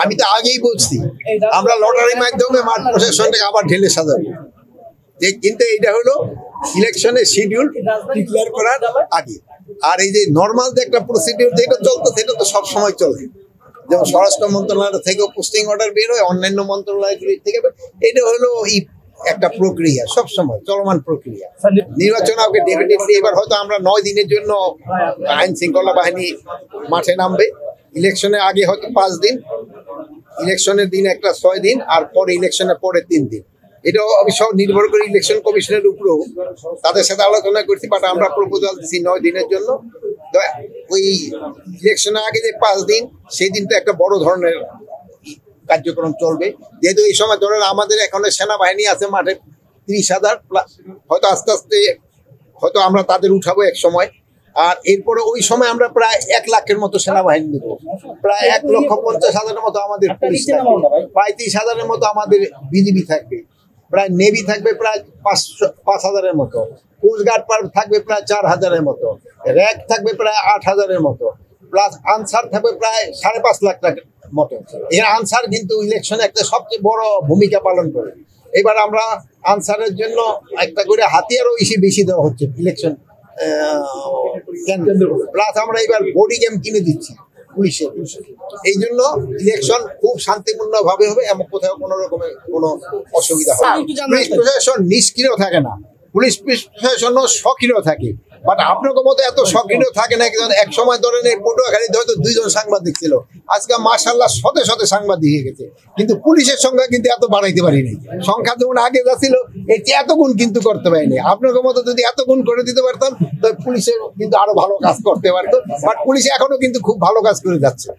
আমি তো আগেই বলছি আমরা লটারির মাধ্যমে মাঠ প্রশাসনটাকে আবার ঢেলে সাজাবো, যে কিন্তু এইটা হলো ইলেকশনের শিডিউল ডিক্লেয়ার করার আগে। আর এই যে নর্মাল যে একটা প্রসিডিউর যেটা চলতো সেটা তো সবসময় চলে, যেমন স্বরাষ্ট্র মন্ত্রণালয় থেকেও পোস্টিং অর্ডার বের হয়, অন্যান্য মন্ত্রণালয়গুলি থেকে এটা হলো একটা প্রক্রিয়া, সবসময় চলমান প্রক্রিয়া। নির্বাচন আগে ডেফিনেটলি এবার হয়তো আমরা 9 দিনের জন্য আইন শৃঙ্খলা বাহিনী মাঠে নামবে। ইলেকশনের আগে হয়তো 5 দিন, ইলেকশনের দিন একটা 6 দিন, আর পরে ইলেকশনের পরে 3 দিন। এটাও সব নির্ভর করে ইলেকশন কমিশনের উপরেও, তাদের সাথে আলোচনা করছি। বাট আমরা প্রপোজাল দিচ্ছি 9 দিনের জন্য। তো ওই ইলেকশনের আগে যে 5 দিন, সেই দিনটা একটা বড় ধরনের কার্যক্রম চলবে। যেহেতু এই সময় ধরেন আমাদের এখানে সেনাবাহিনী আছে মাঠে 30,000, হয়তো আস্তে আস্তে হয়তো আমরা তাদের উঠাবো এক সময়। আর এরপরে ওই সময় আমরা প্রায় 1 লাখের মতো সেনাবাহিনী নেব, প্রায় 1,50,000-এর মতো আমাদের পুলিশ থাকবে, 35,000-এর মতো আমাদের বিজিবি থাকবে, প্রায় নেভি থাকবে প্রায় 5,000-এর মতো, কোস্টগার্ড থাকবে প্রায় 4,000-এর মতো, র্যাক থাকবে প্রায় 8,000-এর মতো, প্লাস আনসার থাকবে প্রায় 5.5 লাখ টাকার মতো। এই আনসার কিন্তু ইলেকশনে একটা সবচেয়ে বড় ভূমিকা পালন করে। এবার আমরা আনসারের জন্য একটা করে হাতিয়ারও বেশি দেওয়া হচ্ছে ইলেকশন প্লাস আমরা এবার বডি ক্যাম কিনে দিচ্ছি পুলিশের। এই জন্য ইলেকশন খুব শান্তিপূর্ণ ভাবে হবে, এমন কোথাও কোনো রকমের কোনো অসুবিধা হবে। পুলিশ প্রশাসন নিষ্ক্রিয় থাকে না, পুলিশ প্রশাসনও সক্রিয় থাকে। বাট আপনার মতো এত সক্রিয় থাকে না। এক সময় ধরেন এই পটুয়াখালীতে হয়তো 2 জন সাংবাদিক ছিল, আজকে মাশাআল্লাহ শত শত সাংবাদিক হয়ে গেছে। কিন্তু পুলিশের সংখ্যা কিন্তু এত বাড়াইতে পারিনি, সংখ্যা যেমন আগে যা ছিল এর চেয়ে এত গুণ কিন্তু করতে পারিনি। আপনার মতো যদি এত গুণ করে দিতে পারতাম তো পুলিশে কিন্তু আরো ভালো কাজ করতে পারতো। বাট পুলিশ এখনো কিন্তু খুব ভালো কাজ করে যাচ্ছে।